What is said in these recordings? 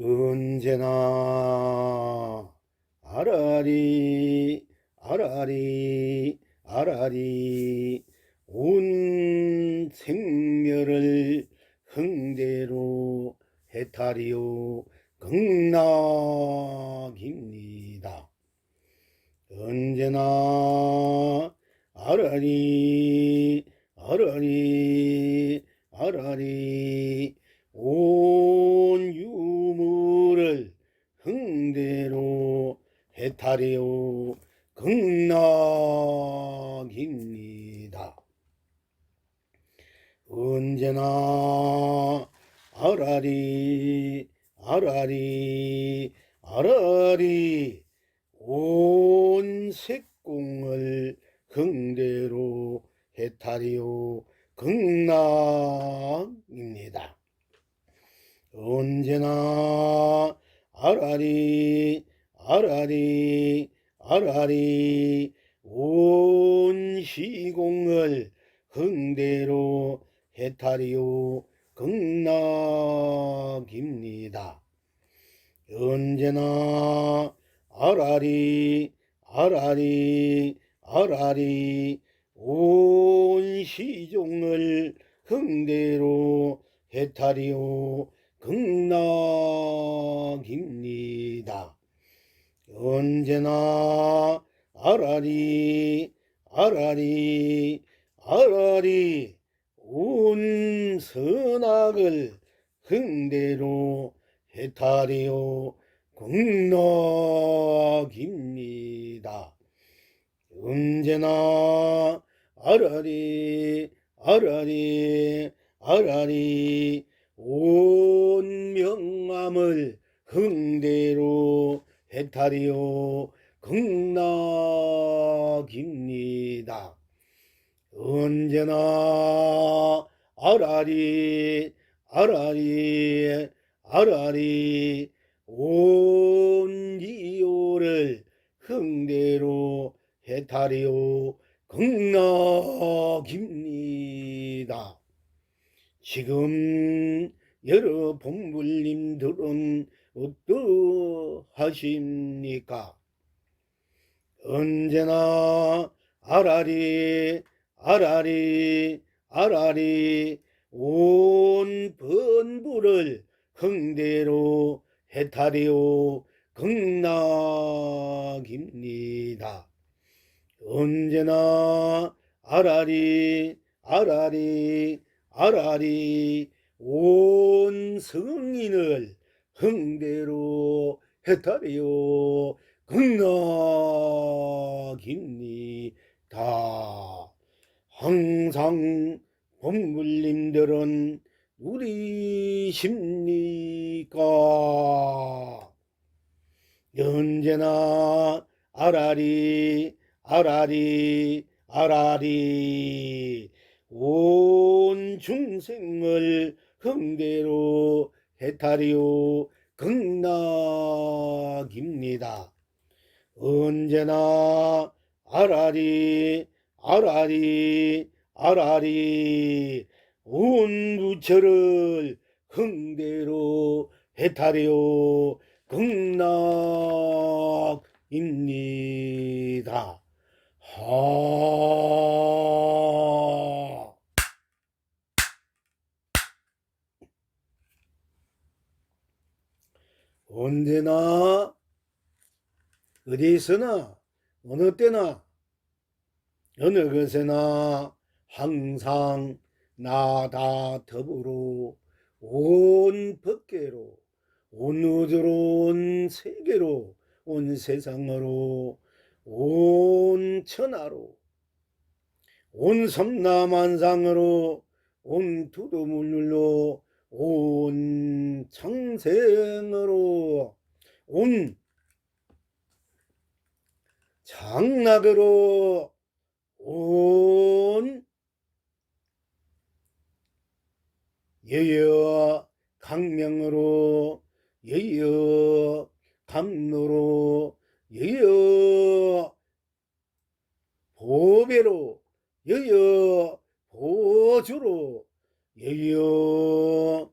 언제나 아라리 아라리 아라리 온 생멸을 흥대로 해탈이요 극락입니다. 언제나 아라리 아라리 아라리 온 유물을 흥대로 해탈이요 극락입니다. 언제나 아라리 아라리 아라리 온 색공을 흥대로 해탈이요 극락입니다. 언제나 아라리 아라리 아라리 온 시공을 흥대로 해탈이요 극락입니다. 언제나 아라리 아라리 아라리 온 시종을 흥대로 해탈이요 극락입니다. 언제나 아라리 아라리 아라리 온 선악을 흥대로 해탈이요 극락입니다. 언제나 아라리 아라리 아라리 온 명암을 흥대로 해탈이요 극락입니다. 언제나 아라리 아라리 아라리 온 이요를 흥대로 해탈이요 극락입니다. 지금 여러 본불님들은 어떠하십니까? 언제나 아라리 아라리 아라리 온 번부를 흥대로 해탈이요 극락입니다. 언제나 아라리 아라리 아라리 온 성인을 흥대로 해탈이요 극락입니다. 항상 본불님들은 누리십니까? 언제나 아라리 아라리 아라리 온 중생을 흥대로 해탈이요 극락입니다. 언제나 아라리 아라리 아라리 온 부처를 흥대로 해탈이요 극락입니다. 언제나 어디서나 어느 때나 어느 것에나 항상 나다 더불어 온 법계로 온 우주로 온 세계로 온 세상으로 온 천하로 온 삼라만상으로 온 두두물로 온 창생으로 온 장락으로 온 여여 강명으로 여여 감로로 여여 보배로 여여 보주로 여여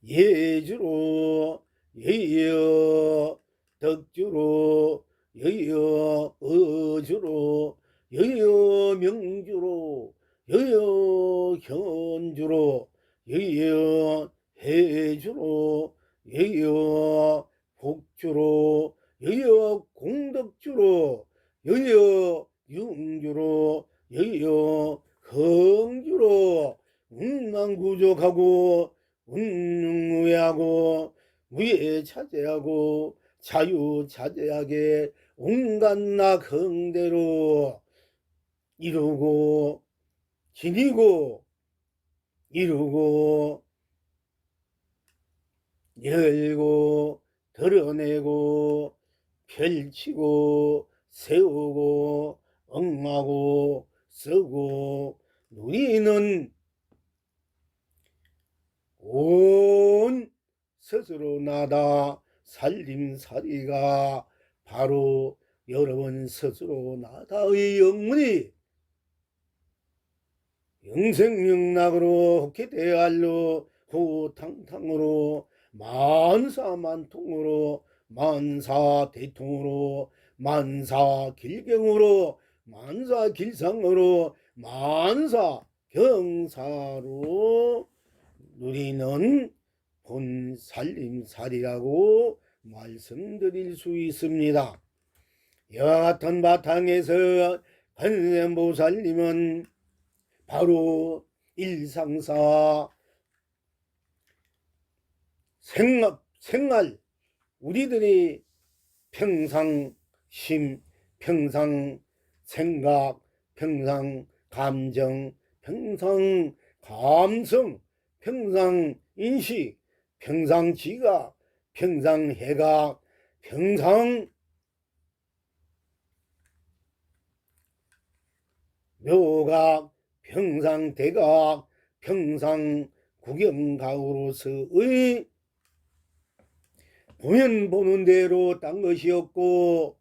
예주로 여여 덕주로 여여 어주로 여여 명주로 여여 현주로 여여 해주로 여여 복주로 여여 공덕주로 여여 융주로 여여 흥주로 운만구족하고 운무예하고 무예차제하고 자유자재하게 온갖 낙흥대로 이루고 지니고 이루고 열고 드러내고 펼치고 세우고 엉하고 쓰고 누리는 온 스스로 나다 살림살이가 바로 여러분 스스로 나다의 영문이 영생영락으로 혹해대알로 후탕탕으로 만사만통으로 만사대통으로 만사길경으로 만사길상으로 만사경사로 누리는 본살림살이라고 말씀드릴 수 있습니다. 이와 같은 바탕에서 관세음보살님은 바로 일상사 생활 우리들이 평상심, 평상 생각, 평상 감정, 평상 감성, 평상 인식, 평상 지각, 평상 해각, 평상 묘각, 평상 대각, 평상 구경각으로서의 보면 보는 대로 딴 것이 없고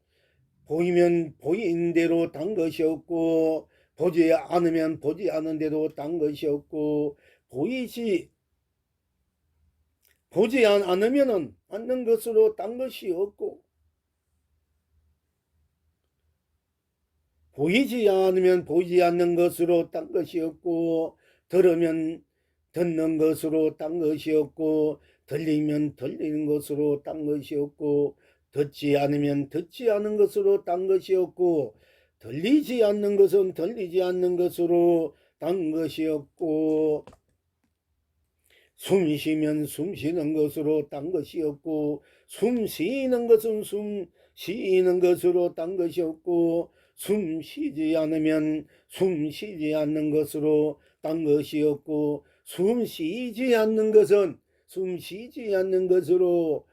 보이면 보이는 대로 딴 것이 없고 보지 않으면 보지 않은 대로 딴 것이 없고 보지 않으면 않는 것으로 딴 것이 없고 보이지 않으면 보이지 않는 것으로 딴 것이 없고 들으면 듣는 것으로 딴 것이 없고 들리면 들리는 것으로 딴 것이 없고 듣지 않으면 듣지 않은 것으로 딴 것이 없고 들리지 않는 것은 들리지 않는 것으로 딴 것이 없고 숨 쉬면 숨 쉬는 것으로 딴 것이 없고 숨 쉬는 것은 숨 쉬는 것으로 딴 것이 없고 숨 쉬지 않으면 숨 쉬지 않는 것으로 딴 것이 없고 숨 쉬지 않는 것은 숨 쉬지 않는 것으로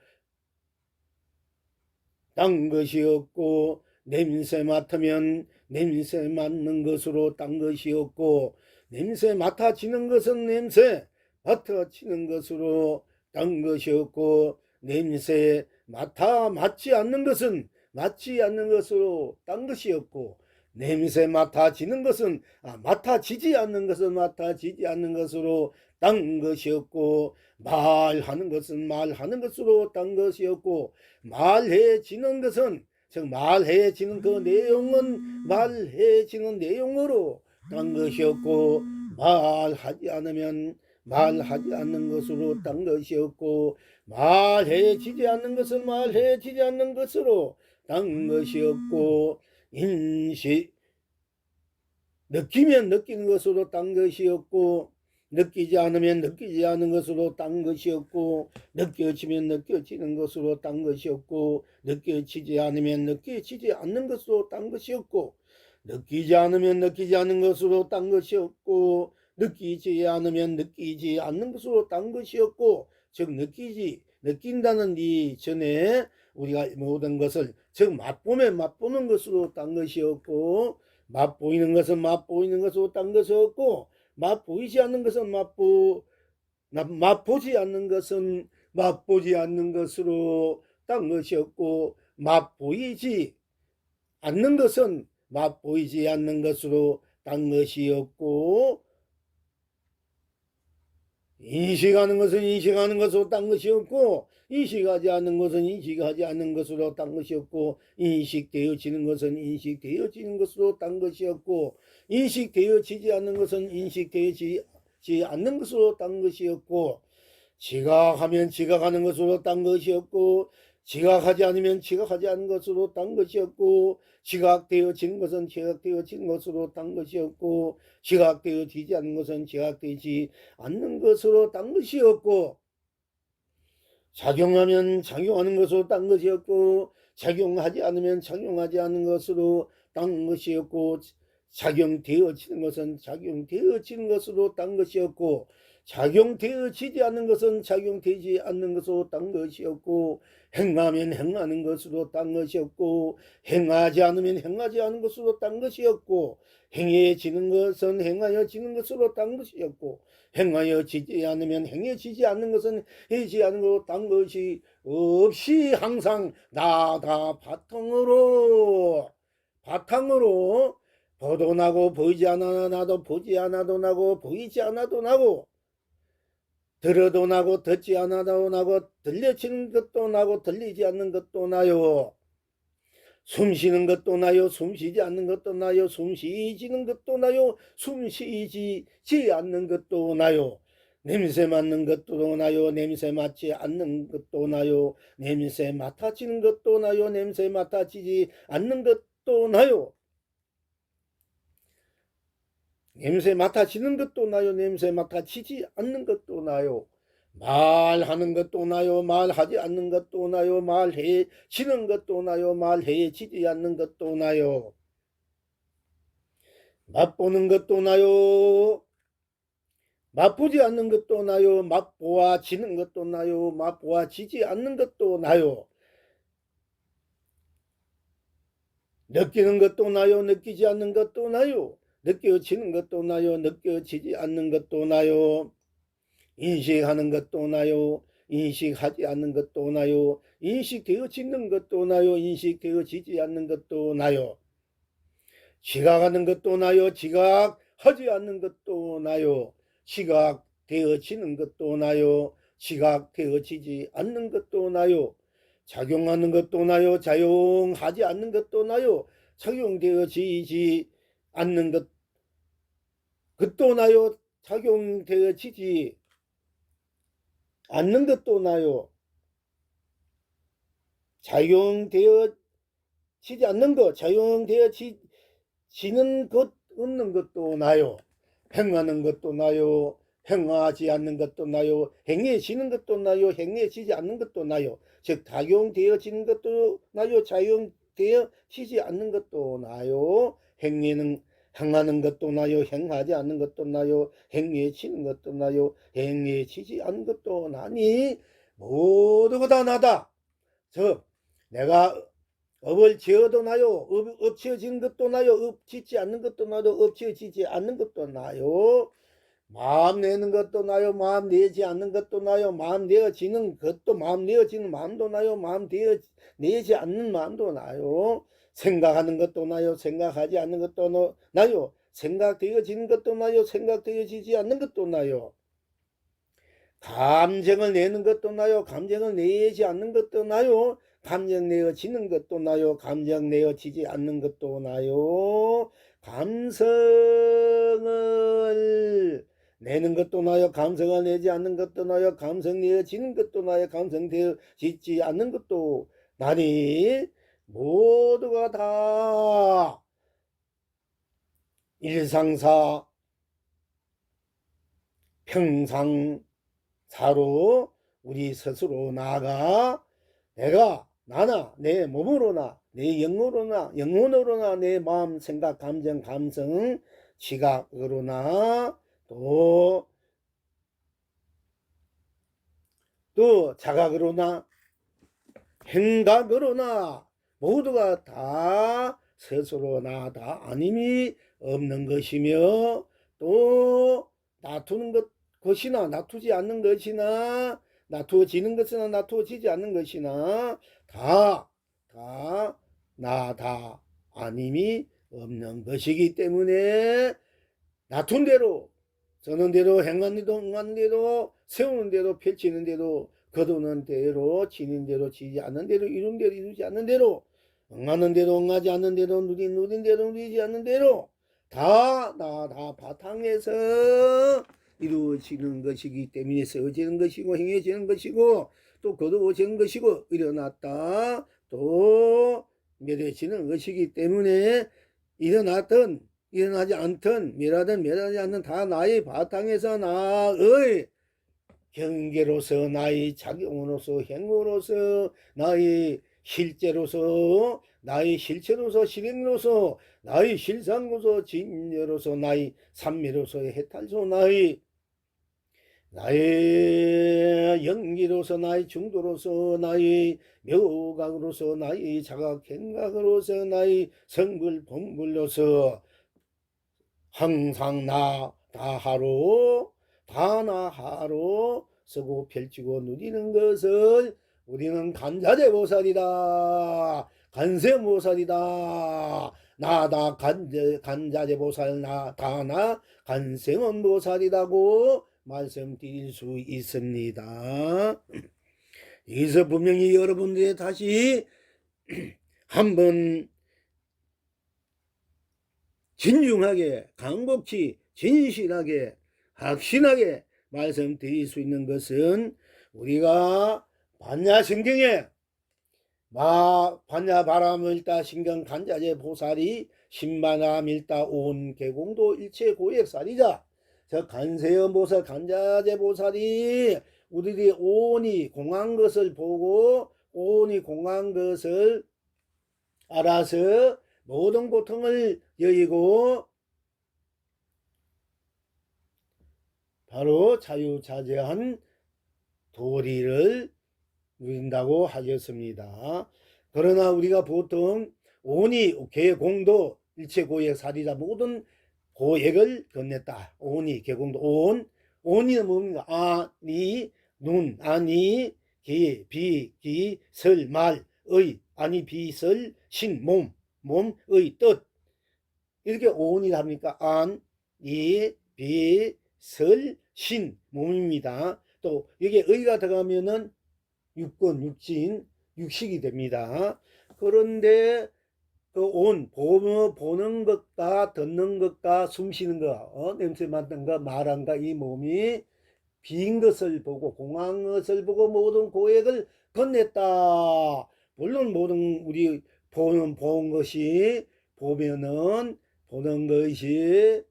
딴 것이 없고 냄새 맡으면 냄새 맡는 것으로 딴 것이 없고 냄새 맡아지는 것은 냄새 맡아지는 것으로 딴 것이 없고 냄새 맡지 않는 것은 맡지 않는 것으로 딴 것이 없고 냄새 맡아지는 것은 맡아지지 않는 것은 맡아지지 않는 것으로 딴 것이 없고 말하는 것은 말하는 것으로 딴 것이 없고 말해지는 것은 즉 말해지는 그 내용은 말해지는 내용으로 딴 것이 없고 말하지 않으면 말하지 않는 것으로 딴 것이 없고 말해지지 않는 것은 말해지지 않는 것으로 딴 것이 없고 인식 느끼면 느끼는 것으로 딴 것이 없고 느끼지 않으면 느끼지 않는 것으로 딴 것이 없고 느껴지면 느껴지는 것으로 딴 것이 없고 느껴지지 않으면 느껴지지 않는 것으로 딴 것이 없고 느끼지 않으면 느끼지 않는 것으로 딴 것이 없고 느끼지 않으면 느끼지 않는 것으로 딴 것이 없고 즉 느낀다는 이 전에 우리가 모든 것을 즉 맛보면 맛보는 것으로 딴 것이 없고 맛보이는 것은 맛보이는 것으로 딴 것이 없고 맛보이지 않는 것은 맛보지 않는 것은 맛보지 않는 것으로 딴 것이 없고 맛보이지 않는 것은 맛보이지 않는 것으로 딴 것이 없고 인식하는 것은 인식하는 것으로 딴 것이 없고, 인식하지 않는 것은 인식하지 않는 것으로 딴 것이 없고, 인식되어지는 것은 인식되어지는 것으로 딴 것이 없고, 인식되어지지 않는 것은 인식되어지지 않는 것으로 딴 것이 없고, 지각하면 지각하는 것으로 딴 것이 없고, 지각하지 않으면 지각하지 않는 것으로 딴 것이 없고, 지각되어지는 것은 지각되어지는 것으로 딴 것이 없고, 지각되어지지 않는 것은 지각되지 않는 것으로 딴 것이 없고, 작용하면 작용하는 것으로 딴 것이 없고, 작용하지 않으면 작용하지 않는 것으로 딴 것이 없고, 작용되어지는 것은 작용되어지는 것으로 딴 것이 없고, 작용되어지지 않는 것은 작용되지 않는 것으로 딴 것이 없고, 행하면 행하는 것으로 딴 것이 없고, 행하지 않으면 행하지 않은 것으로 딴 것이 없고, 행해지는 것은 행하여지는 것으로 딴 것이 없고, 행하여지지 않으면 행해지지 않는 것은 해지 않은 것으로 딴 것이 없이 항상 나다 바탕으로 보도 나고 보이지 않아 나도 보지 않아도 나고 보이지 않아도 나고, 들어도 나고 듣지 않아도 나고, 들려지는 것도 나고 들리지 않는 것도 나요. 숨쉬는 것도 나요. 숨쉬지 않는 것도 나요. 숨쉬지는 것도 나요. 숨쉬지 않는 것도 나요. 냄새 맡는 것도 나요. 냄새 맡지 않는 것도 나요. 냄새 맡아지는 것도 나요. 냄새 맡아지지 않는 것도 나요. 냄새 맡아지는 것도 나요. 냄새 맡아지지 않는 것도 나요. 말하는 것도 나요. 말하지 않는 것도 나요. 말해지는 것도 나요. 말해지지 않는 것도 나요. 맛보는 것도 나요. 맛보지 않는 것도 나요. 맛보아지는 것도 나요. 맛보아지지 않는 것도 나요. 느끼는 것도 나요. 느끼지 않는 것도 나요. 느껴지는 것도 나요. 느껴지지 않는 것도 나요. 인식하는 것도 나요. 인식하지 않는 것도 나요. 인식되어지는 것도 나요. 인식되어지지 않는 것도 나요. 지각하는 것도 나요. 지각하지 않는 것도 나요. 지각되어지는 것도 나요. 지각되어지지 않는 것도 나요. 작용하는 것도 나요. 작용하지 않는 것도 나요. 작용되어지지 않는 것도 나요. 작용되어지지 않는 것도 나요. 작용되어지지 않는 것, 작용되어지는 것 없는 것도 나요. 행하는 것도 나요. 행하지 않는 것도 나요. 행해지는 것도 나요. 행해지지 않는 것도 나요. 즉 작용되어지는 것도 나요. 작용되어지지 않는 것도 나요. 행하는 것도 나요. 행하지 않는 것도 나요. 행해지는 것도 나요. 행해지지 않는 것도 나니 모두가 다 나다. 즉 내가 업을 지어도 나요. 엎치어지는 것도 나요. 엎치지 않는 것도 나요. 엎치어지지 않는 것도 나요. 마음 내는 것도 나요. 마음 내지 않는 것도 나요. 마음 내어지는 것도, 마음 내어지는 마음도 나요. 마음 내지 않는 마음도 나요. 생각하는 것도 나요. 생각하지 않는 것도 나요. 생각되어지는 것도 나요. 생각되어지지 않는 것도 나요. 감정을 내는 것도 나요. 감정을 내지 않는 것도 나요. 감정 내어지는 것도 나요. 감정 내어지지 않는 것도 나요. 감성을 내는 것도 나요. 감성을 내지 않는 것도 나요. 감성 내어지는 것도 나요. 감성 되어지지 않는 것도 나니 모두가 다 일상사 평상사로 우리 스스로 나아가 내가 나나 내 몸으로나 내 영혼으로나 내 마음 생각 감정 감성 지각으로나 또 자각으로나 행각으로나 모두가 다 스스로 나다 아님이 없는 것이며, 또 놔두는 것이나 놔두지 않는 것이나 놔두어지는 것이나 놔두어지지 않는 것이나 다 나다 아님이 없는 것이기 때문에 놔둔 대로 서는 대로 행하는 대로 응하는 대로 세우는 대로 펼치는 대로 거두는 대로 지는 대로 지지 않는 대로 이룬 대로 이루지 않는 대로 응하는 대로 응하지 않는 대로 누린 대로 누리지 않는 대로 다 바탕에서 이루어지는 것이기 때문에 세워지는 것이고 행해지는 것이고 또 거두어지는 것이고 일어났다 또 멸해지는 것이기 때문에 일어났든 일어나지 않든 멸하든 멸하지 않는 다 나의 바탕에서 나의 경계로서 나의 작용으로서 행으로서 나의 실제로서 나의 실체로서 실행으로서 나의 실상으로서 진여로서 나의 삼미로서의 해탈소 나의 연기로서 나의 중도로서 나의 묘각으로서 나의 자각행각으로서 나의 성불 본불로서 항상 다하로 쓰고 펼치고 누리는 것을 우리는 간자재보살이다. 간세보살이다. 나다 간자재보살 나다나 간생원보살이라고 말씀드릴 수 있습니다. 여기서 분명히 여러분들이 다시 한번 진중하게 강곡히 진실하게 확신하게 말씀드릴 수 있는 것은 우리가 반야신경에 반야바라밀다 신경 간자재 보살이 신바나밀다 온 개공도 일체 고액살이자 저 간세음 보살 간자재 보살이 우리들이 온이 공한 것을 보고 온이 공한 것을 알아서 모든 고통을 여의고 바로 자유자재한 도리를 누린다고 하셨습니다. 그러나 우리가 보통 온이 개공도 일체고액 살이자 모든 고액을 건넸다. 온이 개공도 온이 뭡니까? 아니 눈 아니 기 설 말 의 아니 비설 신 몸의 뜻 이렇게 온이 합니까? 안, 이, 비, 설, 신, 몸입니다. 또 여기에 의가 들어가면은 육권, 육진, 육식이 됩니다. 그런데 그 온, 보는 것과 듣는 것과 숨쉬는 것, 냄새 맡는 것, 말한 것, 이 몸이 빈 것을 보고 공한 것을 보고 모든 고액을 건넸다. 물론 모든 우리 본 것이 보면은 보는 것이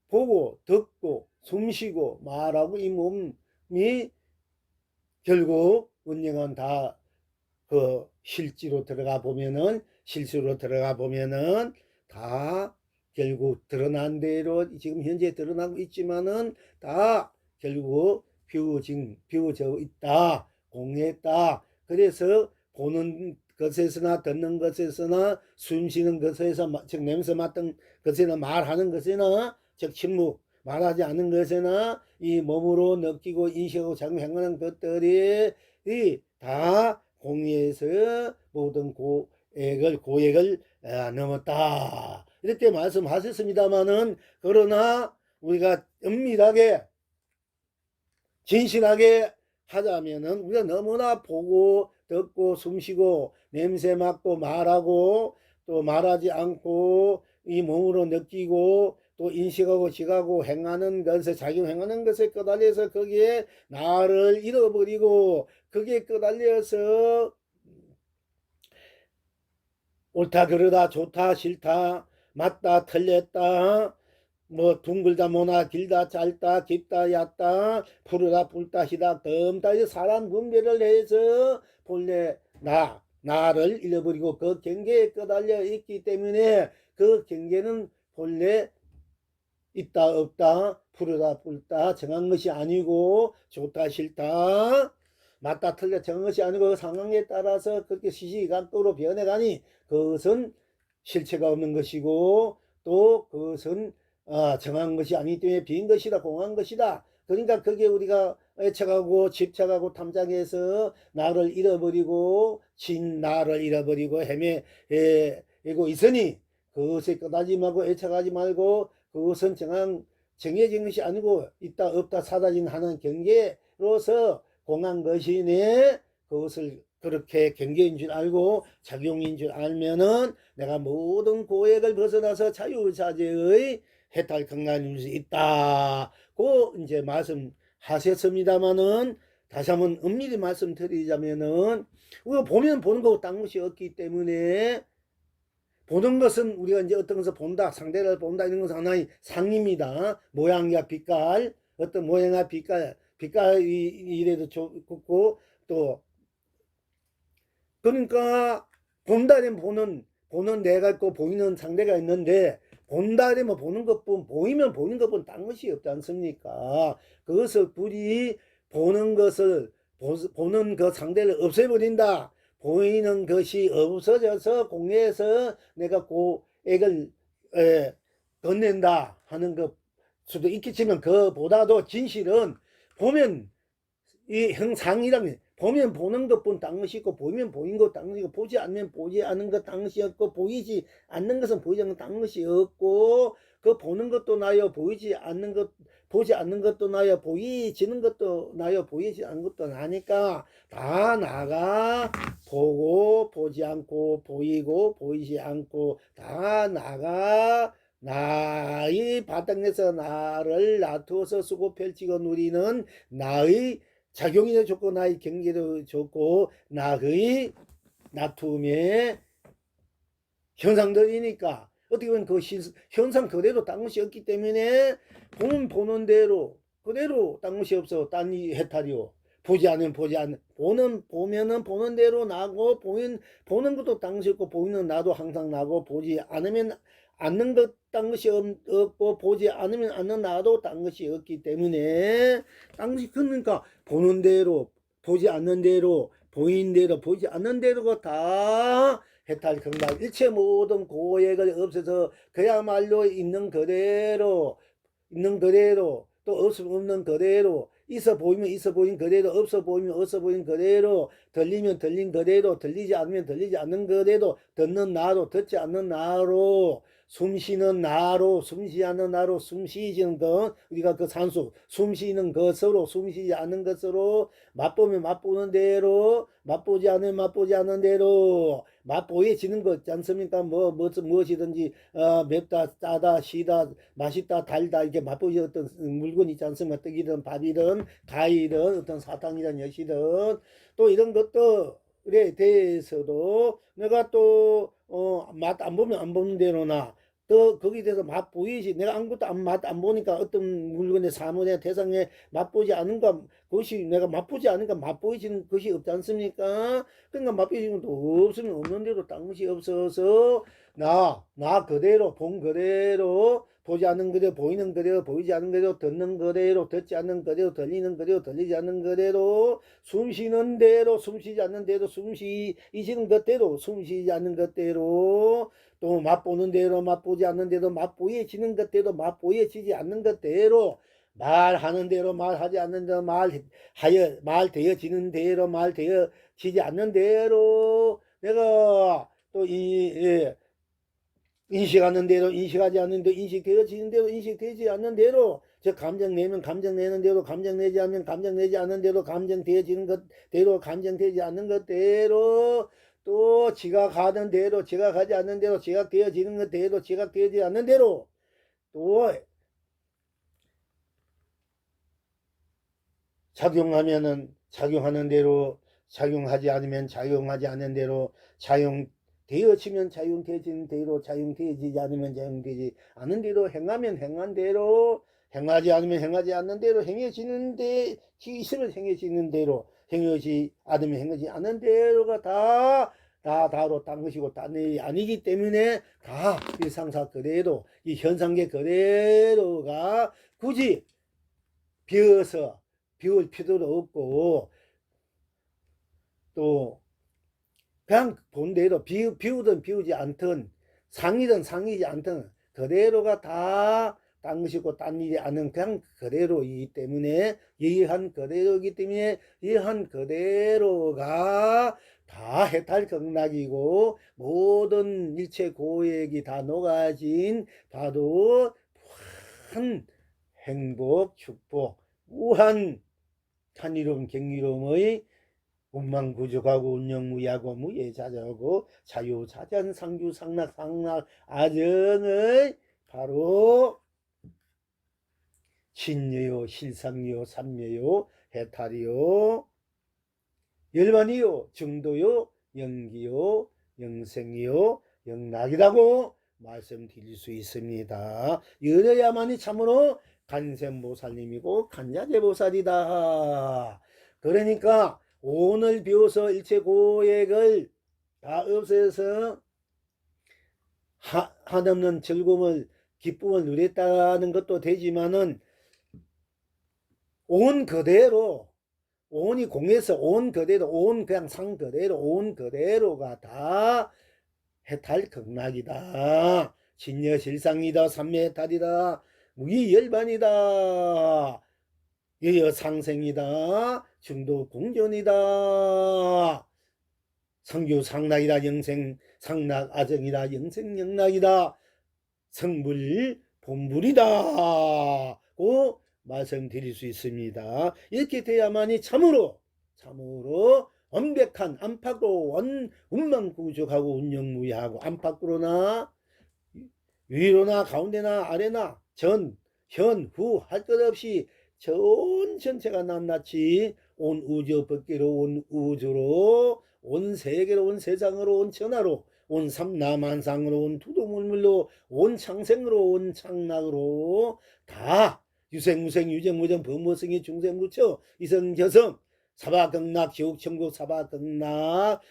보고 듣고 숨쉬고 말하고 이 몸이 결국 언젠간 다 그 실지로 들어가 보면은 실수로 들어가 보면은 다 결국 드러난 대로 지금 현재 드러나고 있지만은 다 결국 비워져 있다 공개했다. 그래서 보는 것에서나 듣는 것에서나 숨쉬는 것에서 즉 냄새 맡은 것에나 말하는 것에나 즉 침묵 말하지 않는 것에나 이 몸으로 느끼고 인식하고 작용하는 것들이 다 공의에서 모든 고액을 넘었다 이렇게 말씀하셨습니다마는 그러나 우리가 엄밀하게 진실하게 하자면은 우리가 너무나 보고 듣고 숨쉬고 냄새 맡고 말하고 또 말하지 않고 이 몸으로 느끼고 또 인식하고 지가고 행하는 것에 작용행하는 것에 끄달려서 거기에 나를 잃어버리고 거기에 끄달려서 옳다 그러다 좋다 싫다 맞다 틀렸다 뭐 둥글다 모나 길다 짧다 깊다 얕다 푸르다 붉다 희다 덤다 사람 분별을 해서 본래 나를 잃어버리고 그 경계에 끄달려 있기 때문에 그 경계는 본래 있다 없다 푸르다 붉다 정한 것이 아니고 좋다 싫다 맞다 틀려 정한 것이 아니고 그 상황에 따라서 그렇게 시시각각으로 변해가니 그것은 실체가 없는 것이고 또 그것은 정한 것이 아니기 때문에 빈 것이다 공한 것이다. 그러니까 그게 우리가 애착하고 집착하고 탐장해서 나를 잃어버리고 나를 잃어버리고 헤매고 있으니 그것에 끄다짐하고 애착하지 말고 그것은 정해진 것이 아니고 있다 없다 사라진 하는 경계로서 공한 것이네. 그것을 그렇게 경계인 줄 알고 작용인 줄 알면은 내가 모든 고액을 벗어나서 자유자재의 해탈 건강일 수 있다고 이제 말씀하셨습니다마는 다시 한번 엄밀히 말씀드리자면은 우리가 보면 보는 거고 딴 것이 없기 때문에 보는 것은 우리가 이제 어떤 것을 본다, 상대를 본다, 이런 것은 하나의 상입니다. 모양이야 빛깔, 어떤 모양이야 빛깔이라도 좋고, 또, 그러니까, 본다 하면 보는 내가 있고, 보이는 상대가 있는데, 본다 하면 보는 것뿐, 보이면 보이는 것뿐 딴 것이 없지 않습니까? 그것을 불이 보는 것을, 보는 그 상대를 없애버린다. 보이는 것이 없어져서 공해에서 내가 고액을 건넨다 하는 것 수도 있겠지만 그보다도 진실은 보면 이 형상이라면 보면 보는 것뿐 딴 것이 있고 보이면 보인 것 딴 것이 있고 보지 않으면 보지 않은 것 딴 것이 없고 보이지 않는 것은 보이지 않는 것 딴 것이 없고 그 보는 것도 나요 보이지 않는 것 보지 않는 것도 나요 보이지는 것도 나요 보이지 않는 것도 나니까 다 나가 보고 보지 않고 보이고 보이지 않고 다 나가 나의 바닥에서 나를 놔두어서 쓰고 펼치고 누리는 나의 작용이 좋고 나의 경계도 좋고 나의 놔툼의 현상들이니까 어떻게 보면 그 현상 그대로 딴 것이 없기 때문에 보면 보는 대로 그대로 딴 것이 없어 딴이 해탈이요. 보지 않으면 보지 않는 보면은 보는 대로 나고 보는 것도 딴 것이 없고 보이는 나도 항상 나고 보지 않으면 않는 것 딴 것이 없고 보지 않으면 않는 나도 딴 것이 없기 때문에 딴 것이 그러니까 보는 대로 보지 않는 대로 보이는 대로 보이지 않는 대로가 다 해탈 건강 일체 모든 고액을 없애서 그야말로 있는 그대로 또 없는 그대로 있어 보이면 있어 보인 그대로 없어 보이면 없어 보인 그대로 들리면 들린 그대로 들리지 않으면 들리지 않는 그대로 듣는 나로 듣지 않는 나로 숨쉬는 나로 숨쉬지 않는 나로 숨쉬지는 것 우리가 그 산수 숨쉬는 것으로 숨쉬지 않는 것으로 맛보면 맛보는 대로 맛보지 않으면 맛보지 않는 대로 맛보여지는 것 있지 않습니까? 무엇이든지 맵다 짜다 시다 맛있다 달다 이렇게 맛보지 어떤 물건이 있지 않습니까? 떡이든 밥이든 가위든 어떤 사탕이든 엿이든 또 이런 것들에 대해서도 내가 또 맛 안 보면 안 보는 대로나 또 거기에 대해서 맛 보이지 내가 아무것도 맛 안 보니까 어떤 물건의 사물의 대상에 맛보지 않은가 그것이 내가 맛보지 않으니까 맛보이지는 것이 없지 않습니까? 그러니까 맛보이지는 것도 없으면 없는 대로 딴 것이 없어서 나 그대로 본 그대로 보지 않는 그대로 보이는 그대로 보이지 않는 그대로 듣는 그대로 듣지 않는 그대로 들리는 그대로 들리지 않는 그대로 숨쉬는 대로 숨쉬지 않는 대로 숨쉬이시는 것대로 숨쉬지 않는 것대로 또 맛보는 대로 맛보지 않는 대로 맛보여지는 것대로 맛보여지지 않는 것대로 말하는 대로 말하지 않는 대로 말되어지는 대로 말되어지지 않는 대로 내가 또 인식하는 대로 인식하지 않는 대로 인식되어지는 대로 인식되지 않는 대로 즉 감정 내면 감정 내는 대로 감정 내지 않으면 감정 내지 않는 대로 감정되어지는 것대로 감정되지 않는 것대로 또 지각하는 대로 지각하지 않는 대로 지각되어지는 것대로 지각되어지지 않는 대로 또 작용하면은 작용하는 대로 작용하지 않으면 작용하지 않는 대로 작용되어지면 작용되어지는 대로 작용되어지지 않으면 작용되지 않는 대로 행하면 행한 대로 행하지 않으면 행하지 않는 대로 행해지는 데 있으면 행해지는 대로 행하지 않으면 행하지 않는 대로가 다로 딴 것이고 딴 일이 아니기 때문에 다 일상사 그대로 이 현상계 그대로가 굳이 비울 필요도 없고 또 그냥 본대로 비우든 비우지 않든 상이든 상이지 않든 그대로가 다 딴 것이고 딴 일이 아닌 그냥 그대로이기 때문에 이한 그대로이기 때문에 이한 그대로가 다 해탈극락이고 모든 일체 고액이 다 녹아진 바로 무한 행복 축복 무한 탄이로움 경이로움의 운만구족하고 운영무야고 무예자자고 자유자전 상주상락상락 아정의 바로 신여요 실상요 삼여요 해탈이요 열반이요 중도요 영기요 영생이요 영락이라고 말씀드릴 수 있습니다. 이래야만이 참으로 간센보살님이고 간자재보살이다. 그러니까 오늘 비로소 일체 고액을 다 없애서 한없는 즐거움을 기쁨을 누렸다는 것도 되지만은 온 그대로 온이 공에서 온 그대로 온 그냥 상 그대로 온 그대로가 다 해탈극락이다. 진여실상이다. 삼매해탈이다. 무기열반이다. 여여상생이다. 중도공존이다. 성교상락이다. 영생상락 아정이다. 영생영락이다. 성불본불이다. 고 말씀드릴 수 있습니다. 이렇게 돼야만이 참으로 완벽한 안팎으로 운만구족하고 운영무야하고 안팎으로나 위로나 가운데나 아래나 전, 현, 후 할 것 없이 전 전체가 낱낱이 온 우주 밖으로 온 우주로 온 세계로 온 세상으로 온 천하로 온 삼라만상으로 온 두도물물로 온 창생으로 온 창락으로 다 유생무생 유정무정 범무성이 중생무처 이성저성 사바극락 지옥천국 사바극락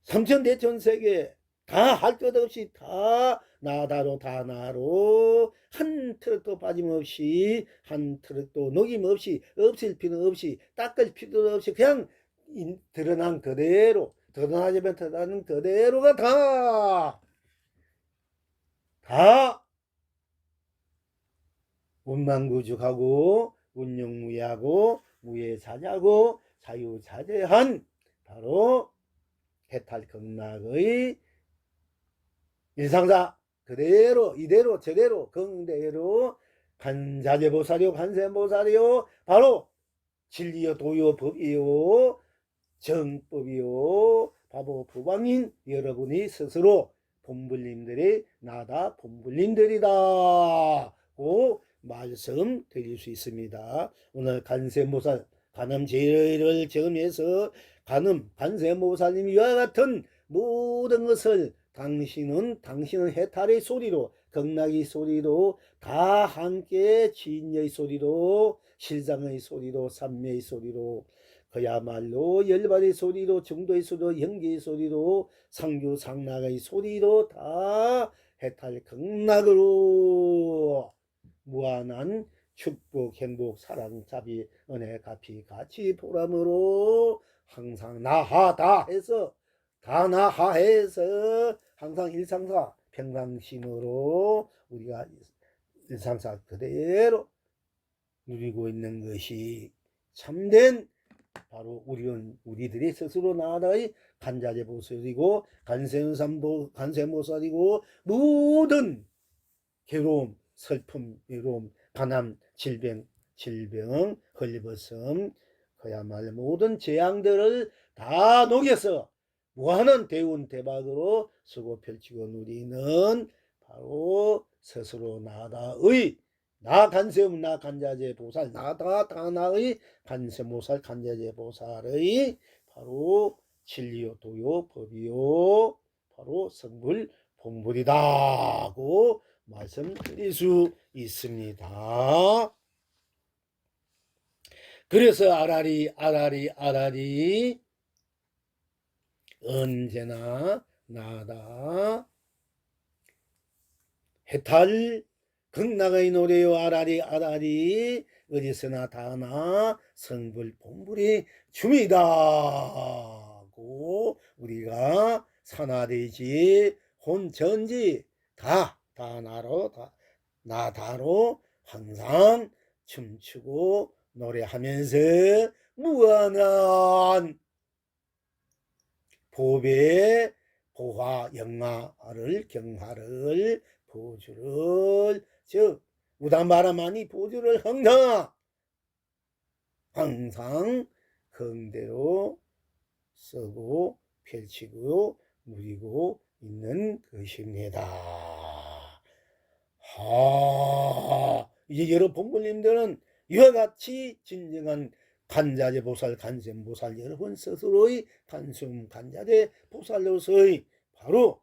삼천대천세계 다 할 것 없이 다 나다로 다 나로 한 트럭도 빠짐없이 한 트럭도 녹임없이 없앨 필요 없이 닦을 필요 없이 그냥 드러난 그대로 드러나지면 드러나는 그대로가 다 운만구족하고 운영무야하고 무예자자고 자유자재한 바로 해탈극락의 일상사 그대로 이대로 저대로 긍대로 간자재보살이요 간센보살이요 바로 진리요 도요 법이요 정법이요 바로 부방인 여러분이 스스로 본불님들이 나다 본불님들이다 고 말씀드릴 수 있습니다. 오늘 간센보살 간음제의를 정해서 간센보살님이 이와 같은 모든 것을 당신은 해탈의 소리로 극락의 소리로 다 함께 진여의 소리로 실상의 소리로 삼매의 소리로 그야말로 열반의 소리로 중도의 소리로 영계의 소리로 상주상락의 소리로 다 해탈 극락으로 무한한 축복 행복 사랑 자비 은혜 가피 가치 보람으로 항상 나하다 해서 항상 일상사 평강심으로 우리가 일상사 그대로 누리고 있는 것이 참된 바로 우리들이 스스로 나아다의 간자재보살이고 간센보살이고 모든 괴로움 슬픔 외로움 가난 질병 헐벗음 그야말로 모든 재앙들을 다 녹여서 무한한 대운 대박으로 쓰고 펼치고 누리는 바로 스스로 나다의 나 간세음 나 간자재 보살 나다 다나의 간세모살 간자재 보살의 바로 진리요 도요 법이요 바로 성불 본불이다고 말씀드릴 수 있습니다. 그래서 아라리 언제나 나다 해탈 극락의 노래요 아라리 어디서나 다나 성불 본불이 춤이다고 우리가 산하대지 혼전지 다 나다로 항상 춤추고 노래하면서 무한한 보배, 보화, 영화를, 경화를, 보주를, 즉 우다마라마니 보주를 항상 긍대로 쓰고 펼치고 누리고 있는 것입니다. 이제 여러 본불님들은 이와 같이 진정한 간자재 보살, 간센보살 여러분 스스로의 단숨 간자재 보살로서의 바로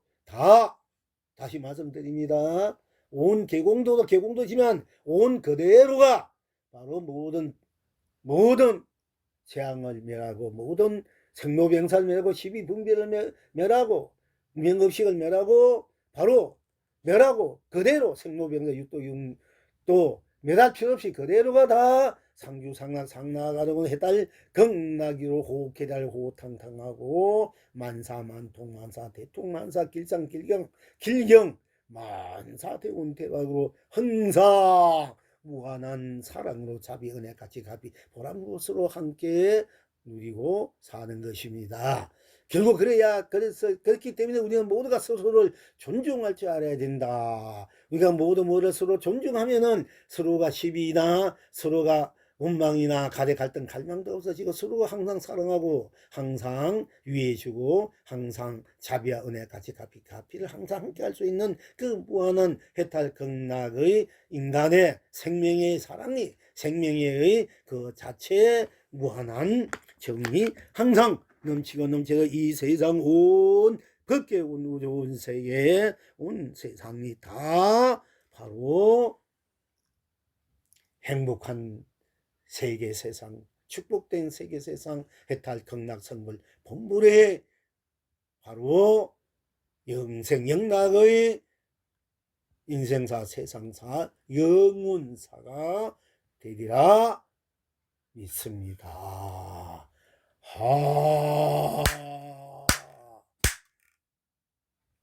다시 말씀드립니다. 온 개공도도 개공도지만 온 그대로가 바로 모든 재앙을 멸하고 모든 생로병사를 멸하고 시비분별을 멸하고 명급식을 멸하고 바로 멸하고 그대로 생로병사 육도 멸할 필요 없이 그대로가 다 상주상락 상나가려고 해달 극락이로 호흡해달 호탕탕하고 만사만통만사 대통만사 길상길경 만사대운대각으로 항상 무한한 사랑으로 자비 은혜같이 가비 보람으로 함께 누리고 사는 것입니다. 결국 그렇기 때문에 우리는 모두가 서로를 존중할 줄 알아야 된다. 우리가 모두 서로 존중하면은 서로가 시비나 서로가 원망이나 가대 갈등 갈망도 없어지고 서로가 항상 사랑하고 항상 위해주고 항상 자비와 은혜같이 가피를 항상 함께 할 수 있는 그 무한한 해탈 극락의 인간의 생명의 사랑이 생명의 그 자체의 무한한 정이 항상 넘치고 이 세상 온 밖에 온 우주 온 세계 온 세상이 다 바로 행복한 세계 세상 축복된 세계 세상 해탈 극락 성불 본불의 바로 영생 영락의 인생사 세상사 영혼사가 되리라 믿습니다.